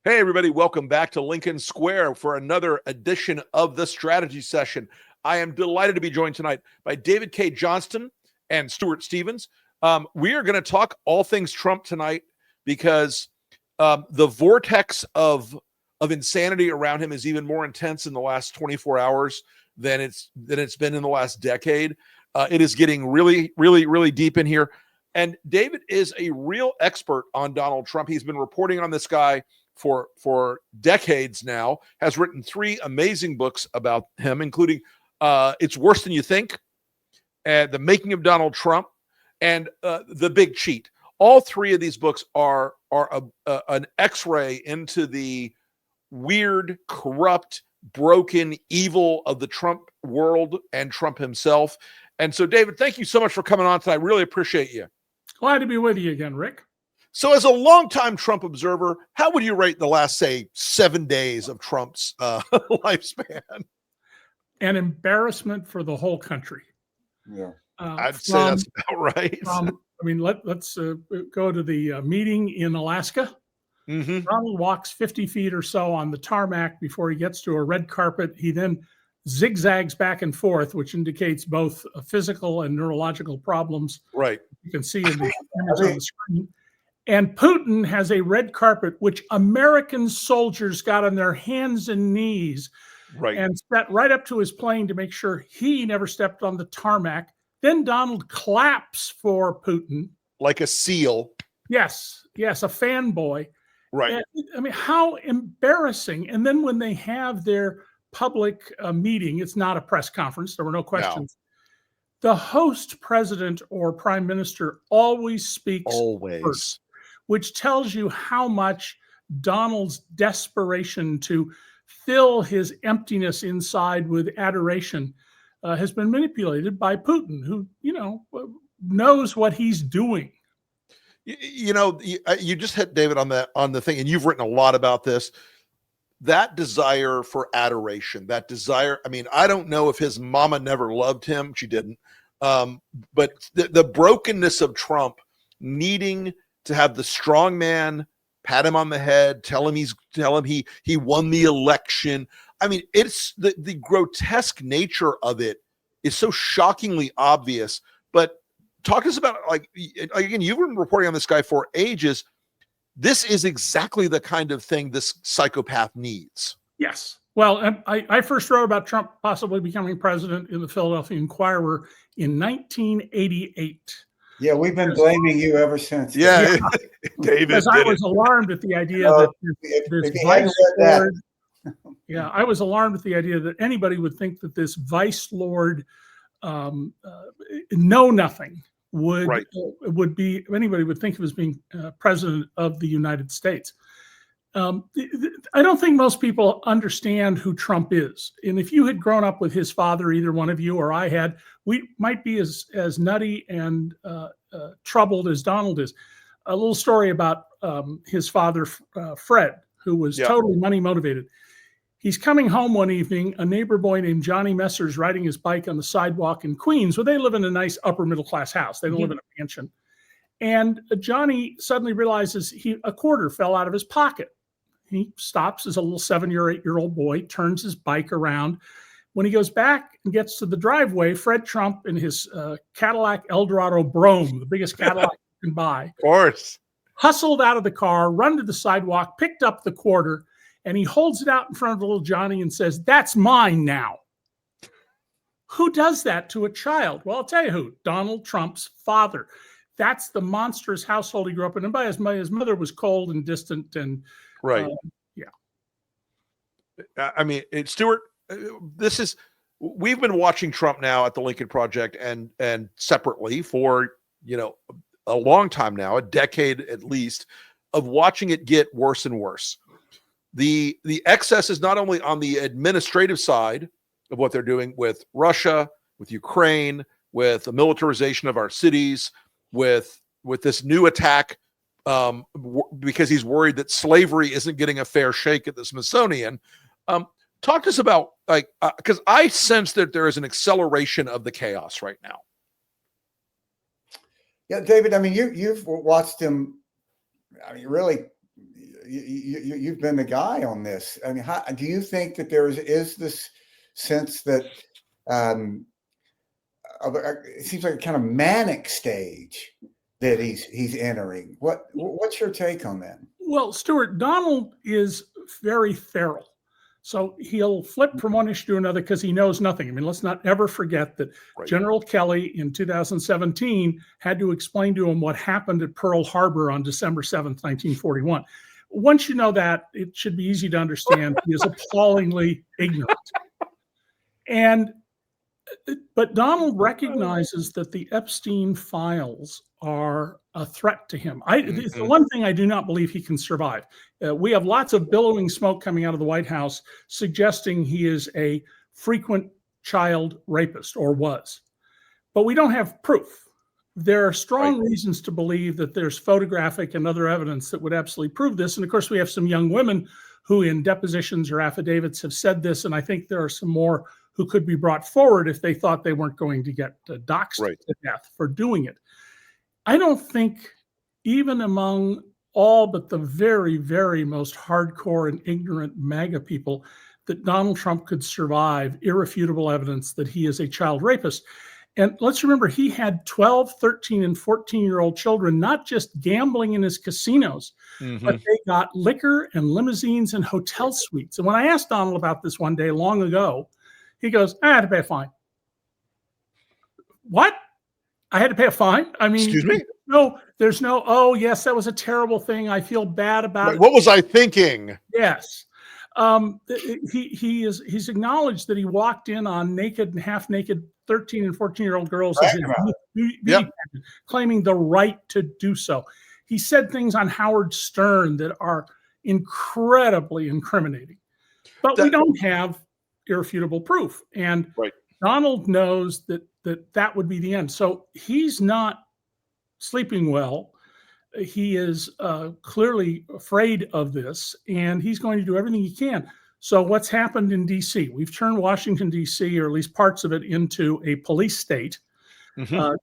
Hey, everybody, welcome back to Lincoln Square for another edition of the strategy session. I am delighted to be joined tonight by David Cay Johnston and Stuart Stevens. We are going to talk all things Trump tonight because the vortex of insanity around him is even more intense in the last 24 hours than it's been in the last decade. It is getting really, really, really deep in here. And David is a real expert on Donald Trump. He's been reporting on this guy for decades now, has written 3 amazing books about him, including It's Worse Than You Think, and The Making of Donald Trump, and The Big Cheat. All 3 of these books are an x-ray into the weird, corrupt, broken, evil of the Trump world and Trump himself. And so, David, thank you so much for coming on tonight. I really appreciate you. Glad to be with you again, Rick. So as a longtime Trump observer, how would you rate the last, say, 7 days of Trump's lifespan? An embarrassment for the whole country. Yeah, I'd say that's about right. Let's go to the meeting in Alaska. Mm-hmm. Donald walks 50 feet or so on the tarmac before he gets to a red carpet. He then zigzags back and forth, which indicates both physical and neurological problems. Right. You can see in the image on the screen. And Putin has a red carpet, which American soldiers got on their hands and knees and sat right up to his plane to make sure he never stepped on the tarmac. Then Donald claps for Putin. Like a seal. Yes, a fanboy. Right. And, how embarrassing. And then when they have their public meeting, it's not a press conference. There were no questions. No. The host president or prime minister always speaks first, which tells you how much Donald's desperation to fill his emptiness inside with adoration has been manipulated by Putin, who, knows what he's doing. You just hit David on the thing, and you've written a lot about this. That desire for adoration, that desire. I don't know if his mama never loved him. She didn't. But the brokenness of Trump needing to have the strong man pat him on the head, tell him he won the election. It's the grotesque nature of it is so shockingly obvious. But talk to us about, again, you've been reporting on this guy for ages. This is exactly the kind of thing this psychopath needs. Yes. Well, I first wrote about Trump possibly becoming president in the Philadelphia Inquirer in 1988. Yeah, we've been blaming you ever since. Yeah. David. Because I was alarmed at the idea that this vice lord. Yeah, I was alarmed at the idea that anybody would think that this vice lord know nothing would be, anybody would think of as being president of the United States. I don't think most people understand who Trump is. And if you had grown up with his father, either one of you or I had, we might be as nutty and troubled as Donald is. A little story about his father, Fred, who was totally money motivated. He's coming home one evening. A neighbor boy named Johnny Messer is riding his bike on the sidewalk in Queens, where they live in a nice upper middle class house. They don't live in a mansion. And Johnny suddenly realizes a quarter fell out of his pocket. He stops as a little 7 or 8 year old boy, turns his bike around. When he goes back and gets to the driveway, Fred Trump in his Cadillac Eldorado Brougham, the biggest Cadillac you can buy, of course, hustled out of the car, run to the sidewalk, picked up the quarter, and he holds it out in front of little Johnny and says, "That's mine now." Who does that to a child? Well, I'll tell you who. Donald Trump's father. That's the monstrous household he grew up in. And by his mother was cold and distant and right. Stuart, we've been watching Trump now at the Lincoln Project and separately for, a long time now, a decade at least, of watching it get worse and worse. The excess is not only on the administrative side of what they're doing with Russia, with Ukraine, with the militarization of our cities, with this new attack, because he's worried that slavery isn't getting a fair shake at the Smithsonian. Talk to us about, because I sense that there is an acceleration of the chaos right now. Yeah, David, you've watched him, really you've been the guy on this. I mean, how do you think that there is this sense that it seems like a kind of manic stage that he's entering? What's your take on that? Well, Stuart, Donald is very feral. So he'll flip from one issue to another because he knows nothing. I mean, let's not ever forget that General Kelly in 2017 had to explain to him what happened at Pearl Harbor on December 7th, 1941. Once you know that, it should be easy to understand he is appallingly ignorant. But Donald recognizes that the Epstein files are a threat to him. It's the one thing I do not believe he can survive. We have lots of billowing smoke coming out of the White House suggesting he is a frequent child rapist or was. But we don't have proof. There are strong reasons to believe that there's photographic and other evidence that would absolutely prove this. And of course, we have some young women who in depositions or affidavits have said this. And I think there are some more who could be brought forward if they thought they weren't going to get doxxed to death for doing it. I don't think even among all but the very, very most hardcore and ignorant MAGA people that Donald Trump could survive irrefutable evidence that he is a child rapist. And let's remember, he had 12, 13, and 14-year-old children, not just gambling in his casinos, but they got liquor and limousines and hotel suites. And when I asked Donald about this one day long ago, he goes, I had to pay a fine. What? I had to pay a fine? I mean, excuse me? No, there's no, oh, yes, that was a terrible thing. I feel bad about it. What was I thinking? Yes. He's acknowledged that he walked in on naked and half-naked 13 and 14-year-old girls, claiming the right to do so. He said things on Howard Stern that are incredibly incriminating. But we don't have irrefutable proof. And Donald knows that would be the end. So he's not sleeping well. He is clearly afraid of this, and he's going to do everything he can. So what's happened in D.C.? We've turned Washington, D.C., or at least parts of it, into a police state.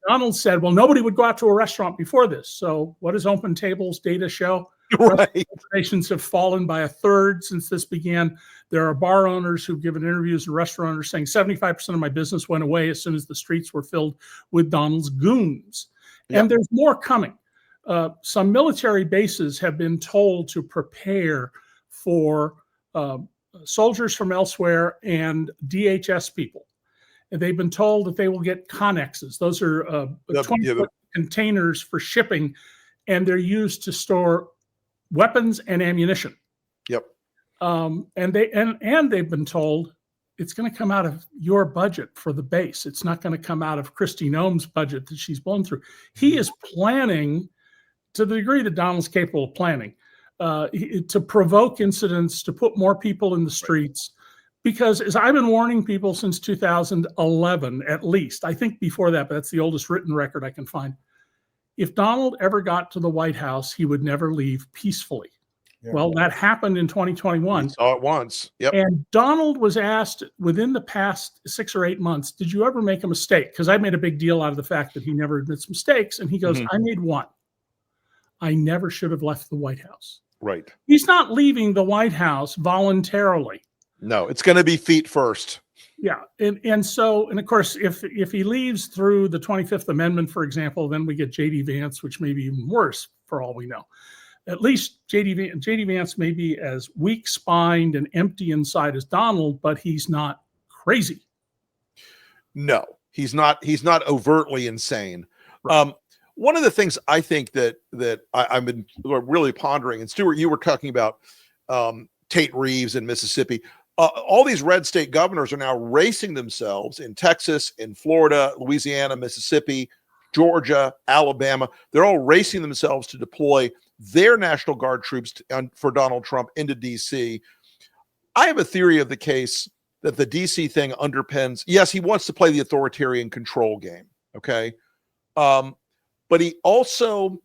Donald said, well, nobody would go out to a restaurant before this. So what does Open Tables data show? Reservations have fallen by 1/3 since this began. There are bar owners who've given interviews and restaurant owners saying 75% of my business went away as soon as the streets were filled with Donald's goons. And there's more coming. Some military bases have been told to prepare for soldiers from elsewhere and DHS people. And they've been told that they will get connexes. Those are 20-foot containers for shipping, and they're used to store weapons and ammunition. And they've been told it's going to come out of your budget for the base. It's not going to come out of Kristi Noem's budget that she's blown through. He is planning, to the degree that Donald's capable of planning, to provoke incidents, to put more people in the streets. Because as I've been warning people since 2011, at least, I think before that, but that's the oldest written record I can find. If Donald ever got to the White House, he would never leave peacefully. Well, that happened in 2021. We saw it once. And Donald was asked within the past 6 or 8 months, did you ever make a mistake? Because I made a big deal out of the fact that he never admits mistakes. And he goes, I made one. I never should have left the White House. He's not leaving the White House voluntarily. No, it's going to be feet first. And of course, if he leaves through the 25th Amendment, for example, then we get J.D. Vance, which may be even worse for all we know. At least J.D. Vance may be as weak-spined and empty inside as Donald, but he's not crazy. No, he's not overtly insane. One of the things I think that I've been really pondering, and Stuart, you were talking about Tate Reeves in Mississippi. All these red state governors are now racing themselves in Texas, in Florida, Louisiana, Mississippi, Georgia, Alabama. They're all racing themselves to deploy their National Guard troops for Donald Trump into D.C. I have a theory of the case that the D.C. thing underpins. Yes, he wants to play the authoritarian control game. Okay. But he also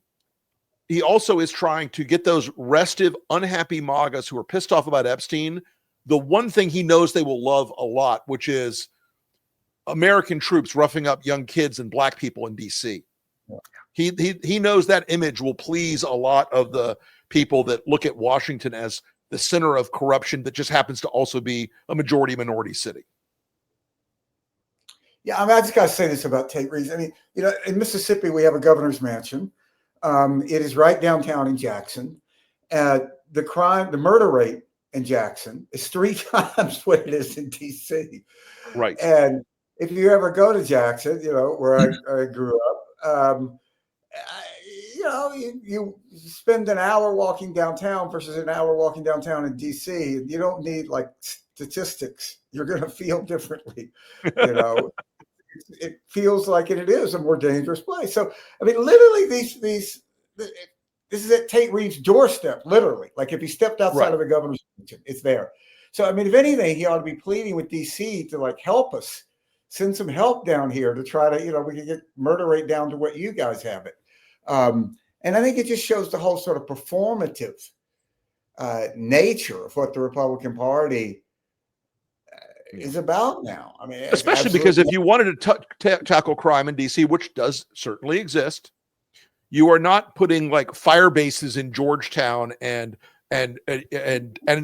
is trying to get those restive, unhappy MAGAs who are pissed off about Epstein the one thing he knows they will love a lot, which is American troops roughing up young kids and black people in D.C. Yeah. He knows that image will please a lot of the people that look at Washington as the center of corruption that just happens to also be a majority minority city. Yeah, I mean, I just got to say this about Tate Reeves. I mean, in Mississippi, we have a governor's mansion. It is right downtown in Jackson. The murder rate in Jackson is 3 times what it is in D.C. Right. And if you ever go to Jackson, where I grew up, you spend an hour walking downtown versus an hour walking downtown in D.C. And you don't need like statistics. You're going to feel differently, It feels like it is a more dangerous place. So, I mean, literally, this is at Tate Reeves' doorstep. Literally, like if he stepped outside of the governor's mansion, it's there. So, I mean, if anything, he ought to be pleading with DC to like help us, send some help down here to try to, we can get murder rate down to what you guys have it. And I think it just shows the whole sort of performative nature of what the Republican Party is about now. I mean, especially because if you wanted to tackle crime in DC, which does certainly exist, you are not putting like fire bases in Georgetown and in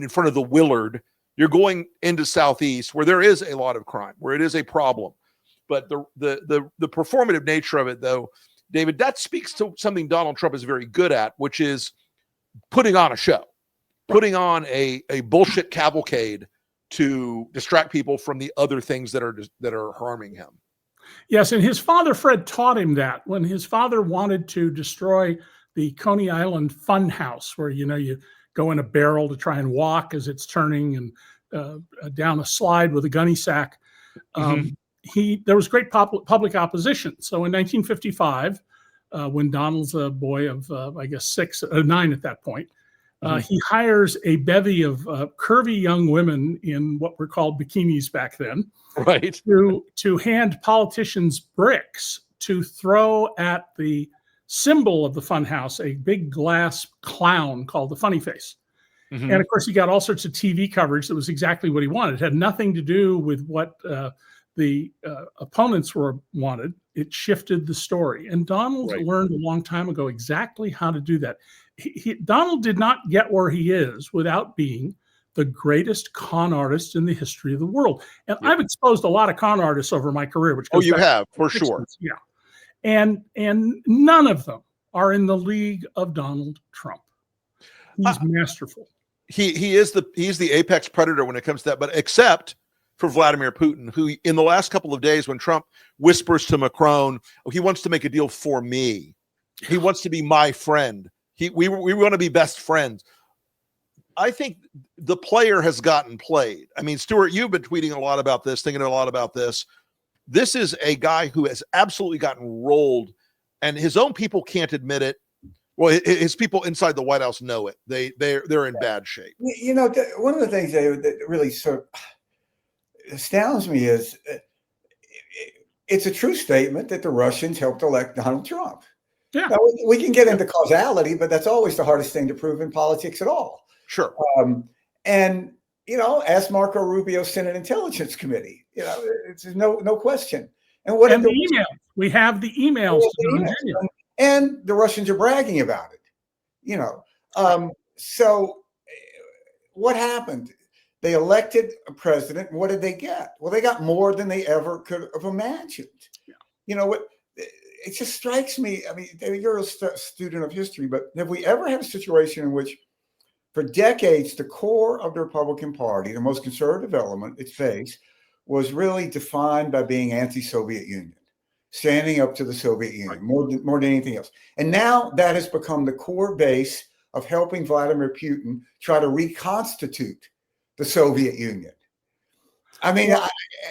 front of the Willard. You're going into Southeast where there is a lot of crime, where it is a problem. But the performative nature of it, though, David, that speaks to something Donald Trump is very good at, which is putting on a show, putting on a bullshit cavalcade to distract people from the other things that are harming him. Yes, and his father, Fred, taught him that when his father wanted to destroy the Coney Island Fun House, where, you go in a barrel to try and walk as it's turning and down a slide with a gunny sack. There was great public opposition. So in 1955, when Donald's a boy of, I guess, 9 at that point, he hires a bevy of curvy young women in what were called bikinis back then, right? To hand politicians bricks to throw at the symbol of the funhouse, a big glass clown called the Funny Face. And of course, he got all sorts of TV coverage that was exactly what he wanted. It had nothing to do with what the opponents wanted. It shifted the story. And Donald learned a long time ago exactly how to do that. Donald did not get where he is without being the greatest con artist in the history of the world. And I've exposed a lot of con artists over my career. Which you have, for sure. Yeah. And none of them are in the league of Donald Trump. He's masterful. He's the apex predator when it comes to that, but except for Vladimir Putin, who in the last couple of days when Trump whispers to Macron, he wants to make a deal for me. He wants to be my friend. We want to be best friends. I think the player has gotten played. I mean, Stuart, you've been tweeting a lot about this, thinking a lot about this. This is a guy who has absolutely gotten rolled, and his own people can't admit it. Well, his people inside the White House know it. They're in bad shape. One of the things that really sort of astounds me is it's a true statement that the Russians helped elect Donald Trump. Yeah, now, we can get into causality, but that's always the hardest thing to prove in politics at all. Sure. And ask Marco Rubio's Senate Intelligence Committee. It's no question. And what and the emails? We have the emails. And the Russians are bragging about it. So what happened? They elected a president. And what did they get? Well, they got more than they ever could have imagined. Yeah. What? It just strikes me. I mean, David, you're a student of history, but have we ever had a situation in which, for decades, the core of the Republican Party, the most conservative element it faced, was really defined by being anti-Soviet Union, standing up to the Soviet Union more than anything else. And now that has become the core base of helping Vladimir Putin try to reconstitute the Soviet Union. I mean,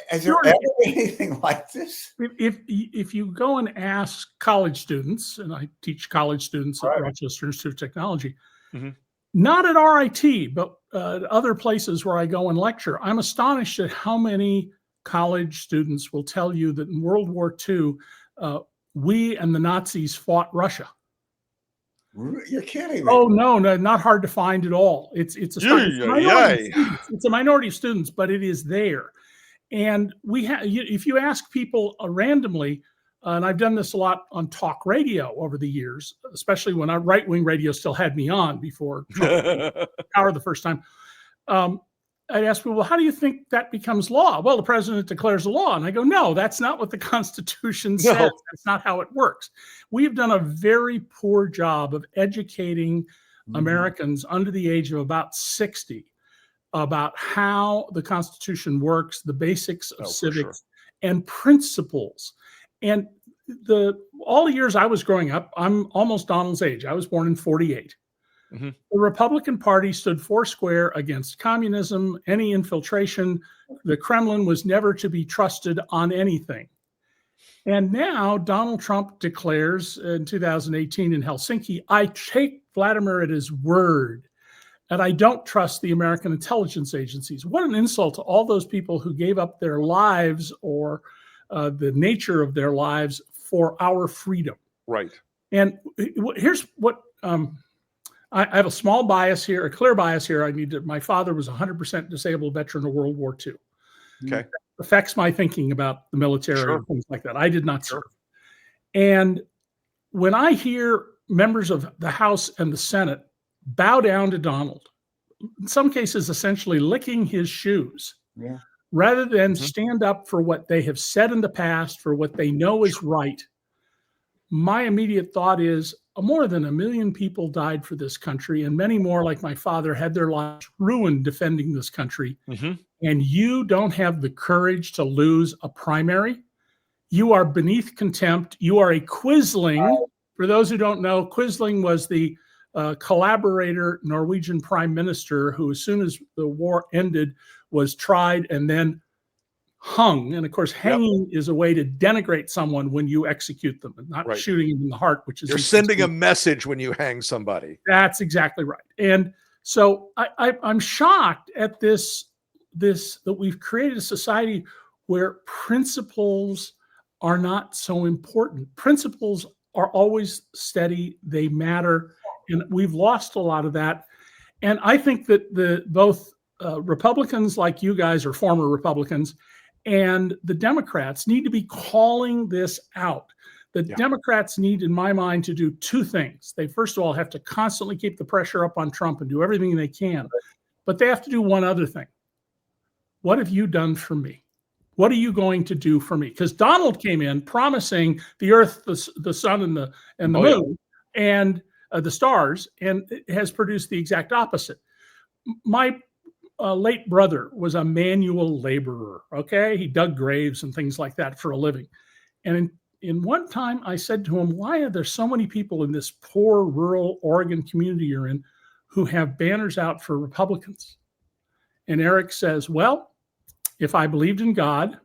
has there ever been anything like this? If you go and ask college students, and I teach college students at Rochester Institute of Technology, not at RIT, but other places where I go and lecture, I'm astonished at how many college students will tell you that in World War II, we and the Nazis fought Russia. You're kidding me. Oh, no, not hard to find at all. It's a minority of students, but it is there. And we have, if you ask people randomly, and I've done this a lot on talk radio over the years, especially when our right-wing radio still had me on before Trump took power the first time. I'd ask people, well, how do you think that becomes law? Well, the president declares a law. And I go, no, that's not what the Constitution says. That's not how it works. We've done a very poor job of educating Americans under the age of about 60 about how the Constitution works, the basics of civics and principles. And all the years I was growing up, I'm almost Donald's age. I was born in 48. The Republican Party stood foursquare against communism, any infiltration. The Kremlin was never to be trusted on anything. And now Donald Trump declares in 2018 in Helsinki, I take Vladimir at his word, and I don't trust the American intelligence agencies. What an insult to all those people who gave up their lives or the nature of their lives for our freedom. Right. And here's what... I have a small bias here, a clear bias here. My father was a 100% disabled veteran of World War II. Okay. That affects my thinking about the military and things like that. I did not serve. And when I hear members of the House and the Senate bow down to Donald, in some cases essentially licking his shoes, rather than stand up for what they have said in the past, for what they know is right, my immediate thought is, more than 1 million people died for this country, and many more, like my father, had their lives ruined defending this country. And you don't have the courage to lose a primary. You are beneath contempt. You are a Quisling. For those who don't know, Quisling was the collaborator Norwegian prime minister who, as soon as the war ended, was tried and then hung. And of course, hanging is a way to denigrate someone when you execute them, and not shooting them in the heart, which is... You're sending a message when you hang somebody. That's exactly right. And so I'm shocked at this, that we've created a society where principles are not so important. Principles are always steady. They matter. And we've lost a lot of that. And I think that both Republicans like you guys, or former Republicans, and the Democrats need to be calling this out. The Democrats need, in my mind, to do two things. They, first of all, have to constantly keep the pressure up on Trump and do everything they can. But they have to do one other thing. What have you done for me? What are you going to do for me? Because Donald came in promising the earth, the sun, and the moon, and the stars, and it has produced the exact opposite. My late brother was a manual laborer. Okay, he dug graves and things like that for a living. And in one time, I said to him, "Why are there so many people in this poor rural Oregon community you're in who have banners out for Republicans?" And Eric says, "Well, if I believed in God,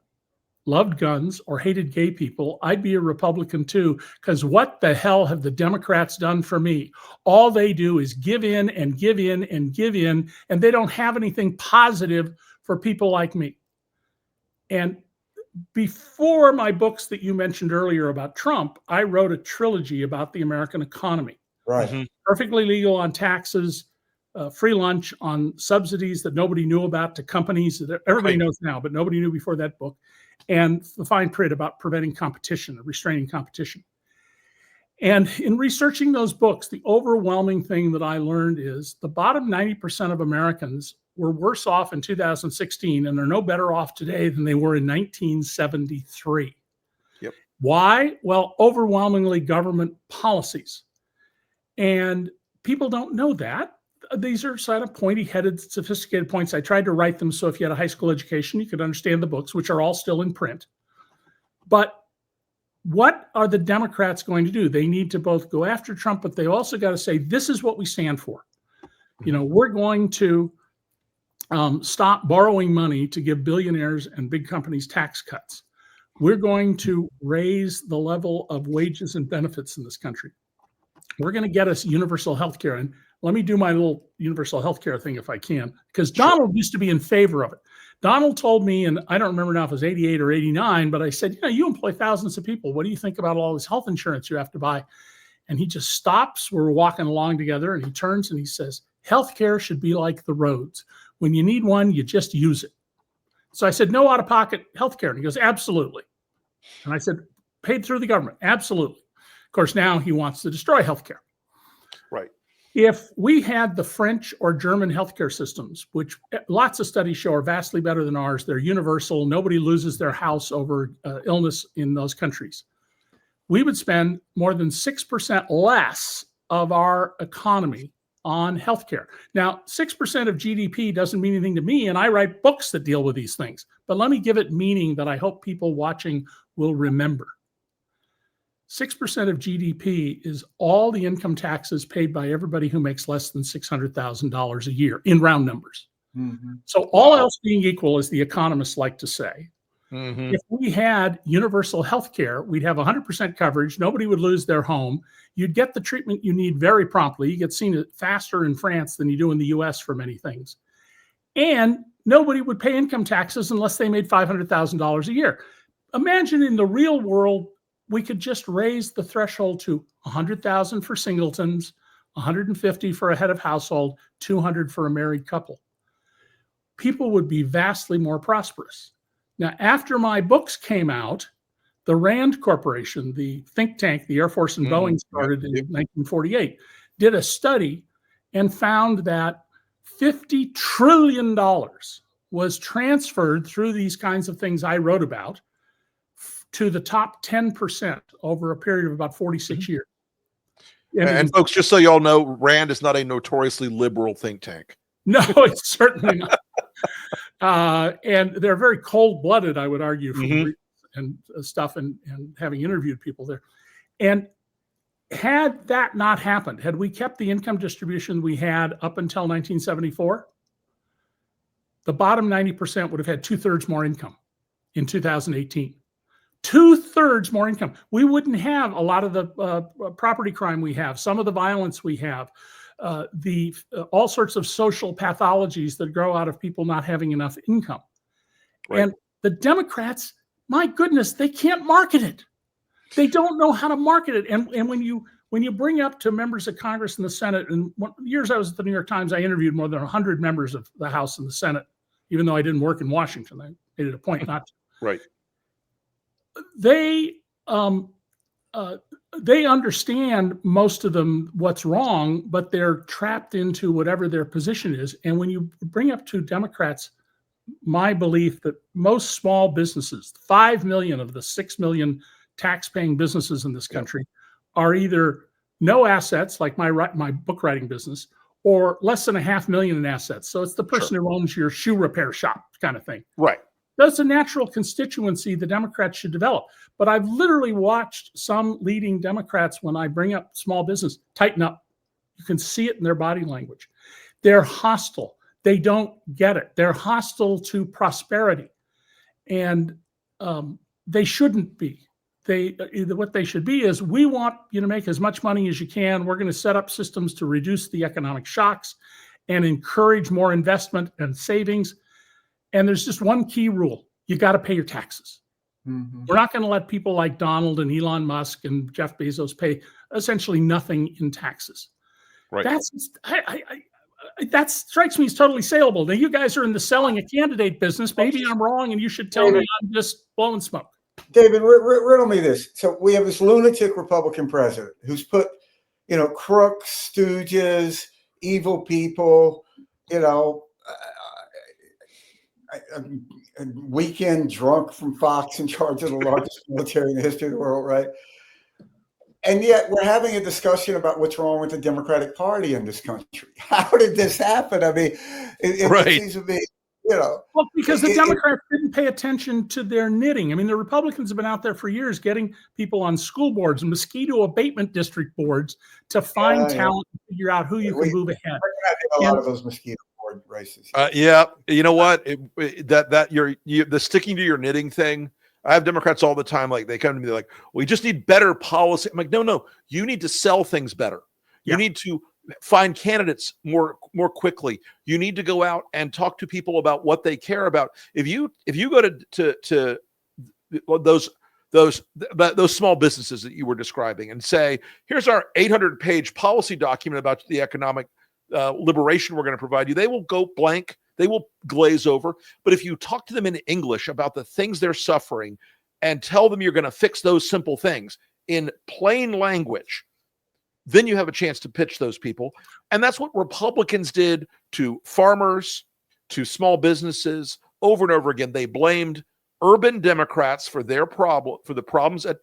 loved guns, or hated gay people, I'd be a Republican too, because what the hell have the Democrats done for me? All they do is give in and give in and give in, and they don't have anything positive for people like me." And before my books that you mentioned earlier about Trump, I wrote a trilogy about the American economy. Right. Perfectly legal on taxes, free lunch on subsidies that nobody knew about to companies that everybody knows now, but nobody knew before that book, and the fine print about preventing competition, restraining competition. And in researching those books, the overwhelming thing that I learned is the bottom 90% of Americans were worse off in 2016 and are no better off today than they were in 1973. Why? Well, overwhelmingly government policies. And people don't know that. These are sort of pointy-headed, sophisticated points. I tried to write them so if you had a high school education, you could understand the books, which are all still in print. But what are the Democrats going to do? They need to both go after Trump, but they also got to say, this is what we stand for. You know, we're going to stop borrowing money to give billionaires and big companies tax cuts. We're going to raise the level of wages and benefits in this country. We're going to get us universal health care. And let me do my little universal health care thing if I can, because Donald used to be in favor of it. Donald told me, and I don't remember now if it was 88 or 89, but I said, you know, you employ thousands of people. What do you think about all this health insurance you have to buy? And he just stops. We're walking along together, and he turns and he says, healthcare should be like the roads. When you need one, you just use it. So I said, no out-of-pocket healthcare. And he goes, absolutely. And I said, paid through the government. Absolutely. Of course, now he wants to destroy healthcare. Right. If we had the French or German healthcare systems, which lots of studies show are vastly better than ours, they're universal, nobody loses their house over illness in those countries, we would spend more than 6% less of our economy on healthcare. Now, 6% of GDP doesn't mean anything to me, and I write books that deal with these things. But let me give it meaning that I hope people watching will remember. 6% of GDP is all the income taxes paid by everybody who makes less than $600,000 a year in round numbers. Mm-hmm. So all else being equal, as the economists like to say, if we had universal health care, we'd have 100% coverage. Nobody would lose their home. You'd get the treatment you need very promptly. You get seen faster in France than you do in the US for many things. And nobody would pay income taxes unless they made $500,000 a year. Imagine in the real world, we could just raise the threshold to 100,000 for singletons, 150 for a head of household, 200 for a married couple. People would be vastly more prosperous. Now, after my books came out, the RAND Corporation, the think tank the Air Force and Boeing started in 1948, did a study and found that $50 trillion was transferred through these kinds of things I wrote about to the top 10% over a period of about 46 years. And folks, just so you all know, RAND is not a notoriously liberal think tank. No, it's certainly not. And they're very cold-blooded, I would argue, from and stuff, and having interviewed people there. And had that not happened, had we kept the income distribution we had up until 1974, the bottom 90% would have had 2/3 more income in 2018. 2/3 more income. We wouldn't have a lot of the property crime we have, some of the violence we have, all sorts of social pathologies that grow out of people not having enough income. Right. And the Democrats, my goodness, they can't market it. They don't know how to market it. And when you bring up to members of Congress and the Senate, and years I was at the New York Times, I interviewed more than 100 members of the House and the Senate, even though I didn't work in Washington. I made it a point not to. Right. They understand, most of them, what's wrong, but they're trapped into whatever their position is. And when you bring up to Democrats my belief that most small businesses, 5 million of the 6 million tax-paying businesses in this country, are either no assets, like my book writing business, or less than $500,000 in assets. So it's the person who owns your shoe repair shop kind of thing. Right. That's a natural constituency the Democrats should develop. But I've literally watched some leading Democrats, when I bring up small business, tighten up. You can see it in their body language. They're hostile. They don't get it. They're hostile to prosperity. And they shouldn't be. What they should be is, we want you to make as much money as you can. We're going to set up systems to reduce the economic shocks and encourage more investment and savings. And there's just one key rule. You got to pay your taxes. Mm-hmm. We're not going to let people like Donald and Elon Musk and Jeff Bezos pay essentially nothing in taxes. Right. That strikes me as totally saleable. Now, you guys are in the selling a candidate business. Maybe I'm wrong, and you should tell me I'm just blowing smoke. David, riddle me this. So we have this lunatic Republican president who's put, crooks, stooges, evil people, a weekend drunk from Fox in charge of the largest military in the history of the world, right? And yet we're having a discussion about what's wrong with the Democratic Party in this country. How did this happen? I mean, it seems to be, Well, because the Democrats didn't pay attention to their knitting. I mean, the Republicans have been out there for years getting people on school boards and mosquito abatement district boards to find talent and figure out who you can move ahead. A lot of those mosquito board races. Yeah, you know what? The sticking to your knitting thing. I have Democrats all the time. Like, they come to me, they're like, "We just need better policy." I'm like, no, you need to sell things better. You need to find candidates more quickly. You need to go out and talk to people about what they care about. If you go to those small businesses that you were describing and say, "Here's our 800-page policy document about the economic liberation we're going to provide you," they will go blank. They will glaze over. But if you talk to them in English about the things they're suffering and tell them you're going to fix those simple things in plain language, then you have a chance to pitch those people. And that's what Republicans did to farmers, to small businesses over and over again. They blamed urban Democrats for their problem, for the problems that,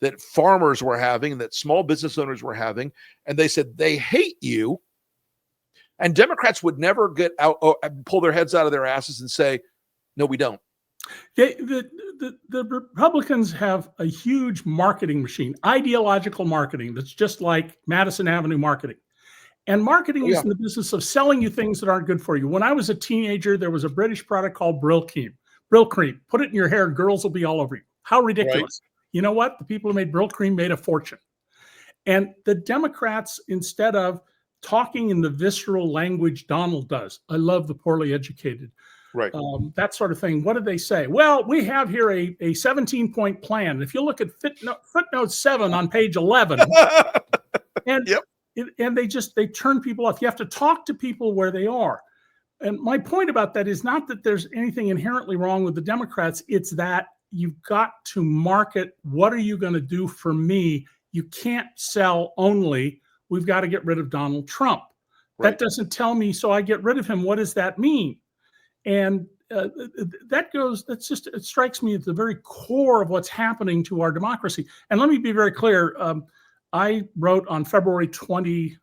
that farmers were having, that small business owners were having. And they said, they hate you. And Democrats would never get out, pull their heads out of their asses and say, no, we don't. The Republicans have a huge marketing machine, ideological marketing, that's just like Madison Avenue marketing. And marketing is in the business of selling you things that aren't good for you. When I was a teenager, there was a British product called Brill Cream. Put it in your hair, girls will be all over you. How ridiculous. Right. You know what? The people who made Brill Cream made a fortune. And the Democrats, instead of talking in the visceral language Donald does, I love the poorly educated, right? That sort of thing. What did they say? Well, we have here a 17-point plan. If you look at footnote 7 on page 11, and they turn people off. You have to talk to people where they are. And my point about that is not that there's anything inherently wrong with the Democrats. It's that you've got to market. What are you going to do for me? You can't sell only, we've got to get rid of Donald Trump. Right. That doesn't tell me, so I get rid of him. What does that mean? And it strikes me at the very core of what's happening to our democracy. And let me be very clear. I wrote on February 26th,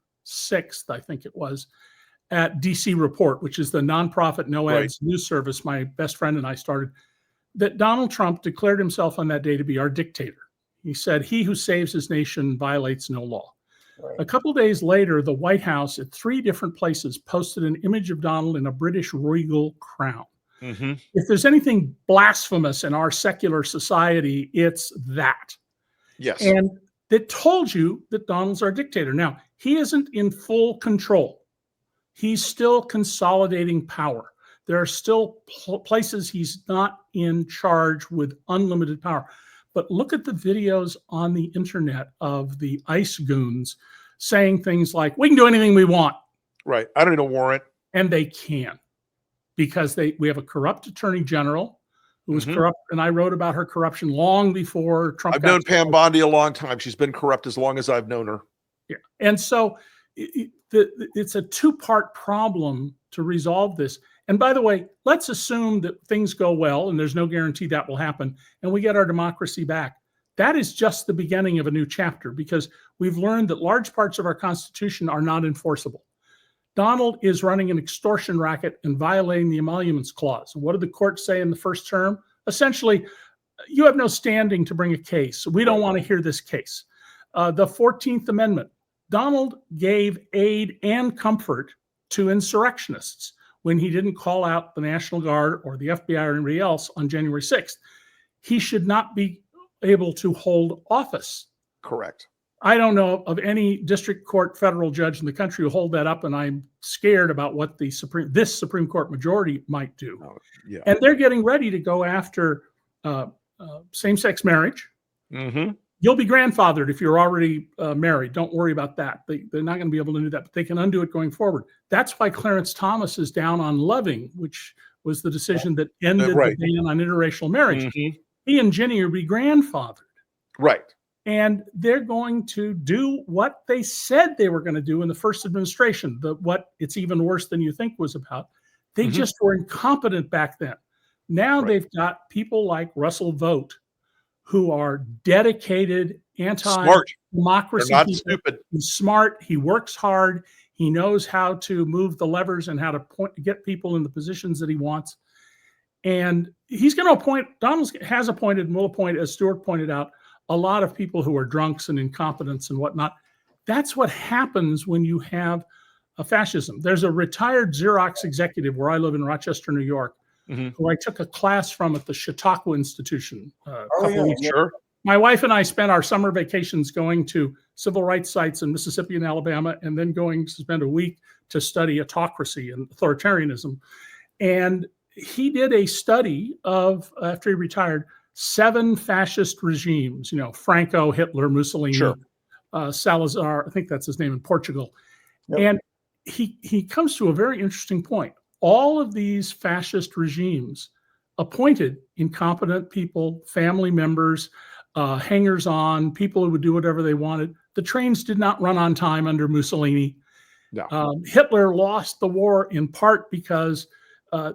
I think it was, at DC Report, which is the nonprofit no ads news service my best friend and I started, that Donald Trump declared himself on that day to be our dictator. He said, he who saves his nation violates no law. Right. A couple of days later, the White House at 3 different places posted an image of Donald in a British regal crown. Mm-hmm. If there's anything blasphemous in our secular society, it's that. Yes. And that told you that Donald's our dictator. Now, he isn't in full control. He's still consolidating power. There are still places he's not in charge with unlimited power. But look at the videos on the internet of the ICE goons saying things like, we can do anything we want. Right. I don't need a warrant. And they can, because we have a corrupt attorney general who was corrupt. And I wrote about her corruption long before Trump. I've known Pam Bondi a long time. She's been corrupt as long as I've known her. Yeah. And so it's a 2-part problem to resolve this. And by the way, let's assume that things go well, and there's no guarantee that will happen, and we get our democracy back. That is just the beginning of a new chapter, because we've learned that large parts of our Constitution are not enforceable. Donald is running an extortion racket and violating the Emoluments Clause. What did the court say in the first term? Essentially, you have no standing to bring a case. We don't want to hear this case. The 14th Amendment, Donald gave aid and comfort to insurrectionists when he didn't call out the National Guard or the FBI or anybody else on January 6th. He should not be able to hold office. Correct. I don't know of any district court federal judge in the country who hold that up, and I'm scared about what this Supreme Court majority might do. Oh, yeah. And they're getting ready to go after same-sex marriage. Mm-hmm. You'll be grandfathered if you're already married. Don't worry about that. They're not going to be able to do that, but they can undo it going forward. That's why Clarence Thomas is down on Loving, which was the decision that ended the ban on interracial marriage. Mm-hmm. He and Ginny will be grandfathered. Right. And they're going to do what they said they were going to do in the first administration. What It's Even Worse Than You Think was about. They just were incompetent back then. Now they've got people like Russell Vogt, who are dedicated anti-democracy. They're not stupid. He's smart. He works hard. He knows how to move the levers and how to get people in the positions that he wants. And he's going to appoint, Donald has appointed and will appoint, as Stuart pointed out, a lot of people who are drunks and incompetents and whatnot. That's what happens when you have a fascism. There's a retired Xerox executive where I live in Rochester, New York, who I took a class from at the Chautauqua Institution a couple weeks ago. My wife and I spent our summer vacations going to civil rights sites in Mississippi and Alabama, and then going to spend a week to study autocracy and authoritarianism. And he did a study of, after he retired, 7 fascist regimes, Franco, Hitler, Mussolini, Salazar, I think that's his name, in Portugal. Yep. And he comes to a very interesting point. All of these fascist regimes appointed incompetent people, family members, hangers-on, people who would do whatever they wanted. The trains did not run on time under Mussolini. No. Hitler lost the war in part because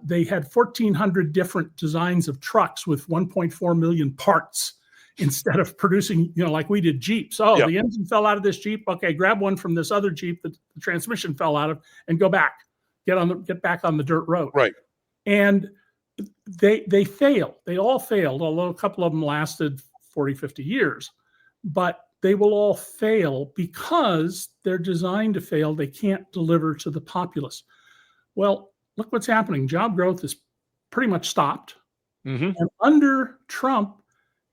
they had 1,400 different designs of trucks with 1.4 million parts instead of producing, like we did Jeeps. Oh, Yeah. The engine fell out of this Jeep. Okay, grab one from this other Jeep that the transmission fell out of and go back, get back on the dirt road. Right. And they failed. They all failed, although a couple of them lasted 40, 50 years. But they will all fail because they're designed to fail. They can't deliver to the populace. Well, look what's happening. Job growth is pretty much stopped. Mm-hmm. And under Trump,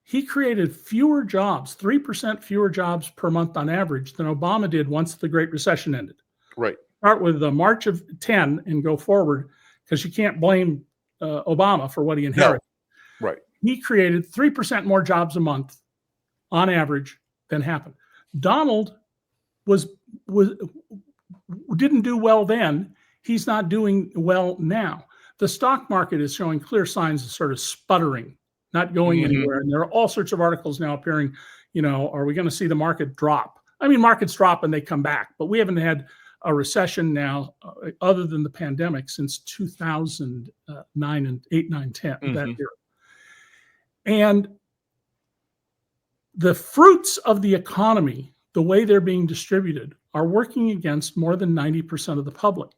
he created fewer jobs, 3% fewer jobs per month on average than Obama did once the Great Recession ended. Right. Start with the March of 10 and go forward, because you can't blame Obama for what he inherited. No. Right. He created 3% more jobs a month on average than happened. Donald didn't do well then. He's not doing well now. The stock market is showing clear signs of sort of sputtering, not going anywhere. And there are all sorts of articles now appearing, are we going to see the market drop? I mean, markets drop and they come back, but we haven't had a recession now, other than the pandemic, since 2009 and 8, 9, 10, that year. And the fruits of the economy, the way they're being distributed, are working against more than 90% of the public.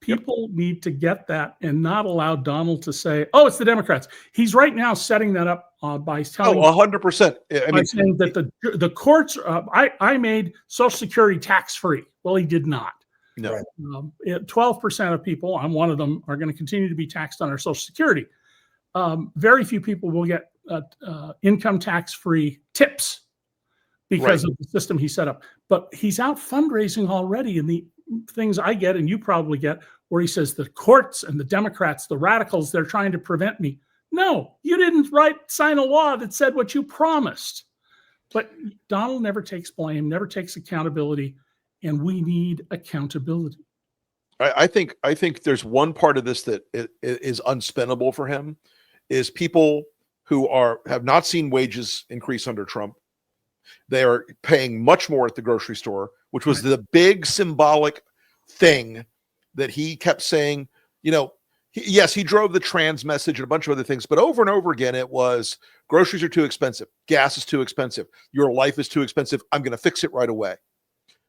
People need to get that and not allow Donald to say, "Oh, it's the Democrats." He's right now setting that up by telling 100%. by saying that the courts. I made Social Security tax free. Well, he did not. No. 12% of people, I'm one of them, are going to continue to be taxed on our Social Security. Very few people will get income tax free tips because of the system he set up. But he's out fundraising already in the things I get and you probably get, where he says the courts and the Democrats, the radicals, they're trying to prevent me. No, you didn't sign a law that said what you promised. But Donald never takes blame, never takes accountability, and we need accountability. I think there's one part of this that is unspinnable for him, is people who have not seen wages increase under Trump. They are paying much more at the grocery store, which was the big symbolic thing that he kept saying. Yes, he drove the trans message and a bunch of other things, but over and over again, it was groceries are too expensive. Gas is too expensive. Your life is too expensive. I'm going to fix it right away.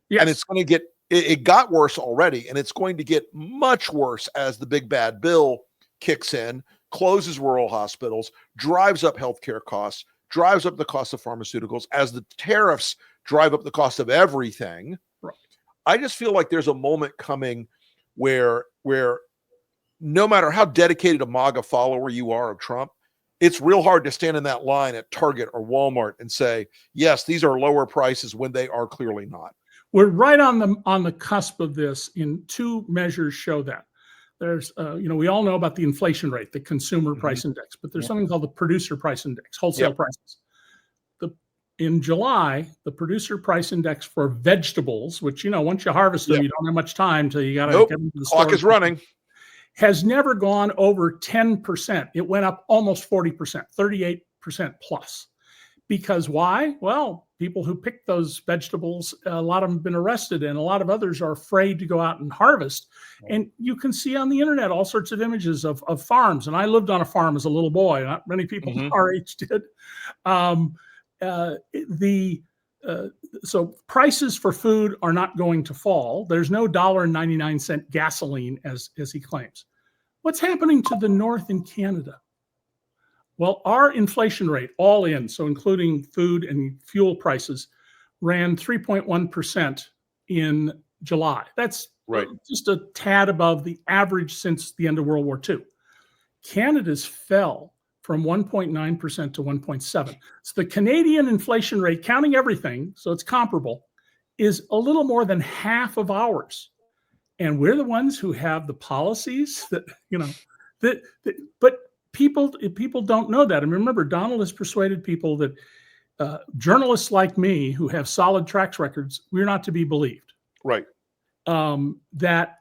Yes. And it's going to it got worse already, and it's going to get much worse as the big bad bill kicks in, closes rural hospitals, drives up healthcare costs, drives up the cost of pharmaceuticals, as the tariffs drive up the cost of everything. Right. I just feel like there's a moment coming where no matter how dedicated a MAGA follower you are of Trump, it's real hard to stand in that line at Target or Walmart and say, yes, these are lower prices when they are clearly not. We're right on the cusp of this, and two measures show that. There's, we all know about the inflation rate, the consumer price index, but there's something called the producer price index, wholesale prices. In July, the producer price index for vegetables, which, once you harvest them, you don't have much time till you got to get into the store. Clock is running. Has never gone over 10%. It went up almost 40%, 38% plus. Because why? Well, people who pick those vegetables, a lot of them have been arrested, and a lot of others are afraid to go out and harvest. And you can see on the internet all sorts of images of farms. And I lived on a farm as a little boy. Not many people our age did. So prices for food are not going to fall. There's no $1.99 gasoline, as he claims. What's happening to the North in Canada? Well, our inflation rate, all in, so including food and fuel prices, ran 3.1% in July. That's just a tad above the average since the end of World War II. Canada's fell from 1.9% to 1.7%. So the Canadian inflation rate, counting everything, so it's comparable, is a little more than half of ours. And we're the ones who have the policies that, but people don't know that. And remember, Donald has persuaded people that journalists like me who have solid track records, we're not to be believed. Right. That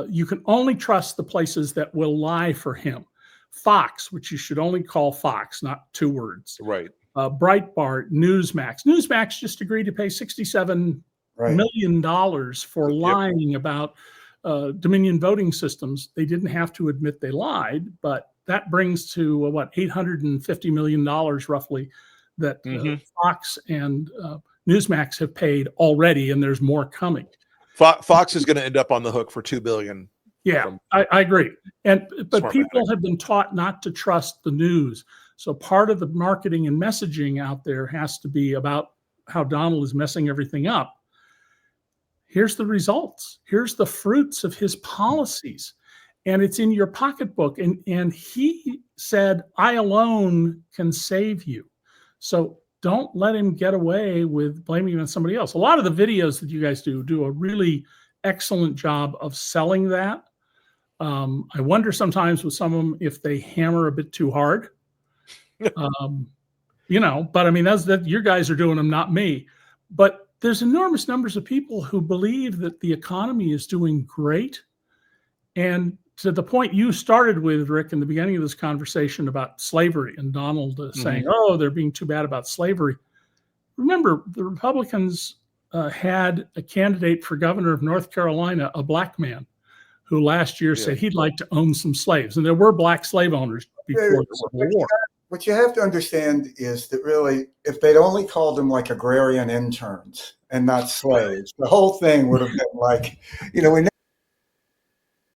you can only trust the places that will lie for him. Fox, which you should only call Fox, not two words. Right. Breitbart, Newsmax. Newsmax just agreed to pay $67 million for lying about Dominion voting systems. They didn't have to admit they lied, but that brings to what, $850 million roughly that Fox and Newsmax have paid already, and there's more coming. Fox is going to end up on the hook for $2 billion. Yeah, I agree. But people have been taught not to trust the news. So part of the marketing and messaging out there has to be about how Donald is messing everything up. Here's the results. Here's the fruits of his policies. And it's in your pocketbook. And he said, I alone can save you. So don't let him get away with blaming it on somebody else. A lot of the videos that you guys do a really excellent job of selling that. I wonder sometimes with some of them if they hammer a bit too hard. But I mean, that's that your guys are doing them, not me. But there's enormous numbers of people who believe that the economy is doing great. And to the point you started with, Rick, in the beginning of this conversation about slavery and Donald saying, oh, they're being too bad about slavery. Remember, the Republicans had a candidate for governor of North Carolina, a black man, who last year said he'd like to own some slaves. And there were black slave owners before the Civil War. What you have to understand is that really, if they'd only called them like agrarian interns and not slaves, the whole thing would have been like, we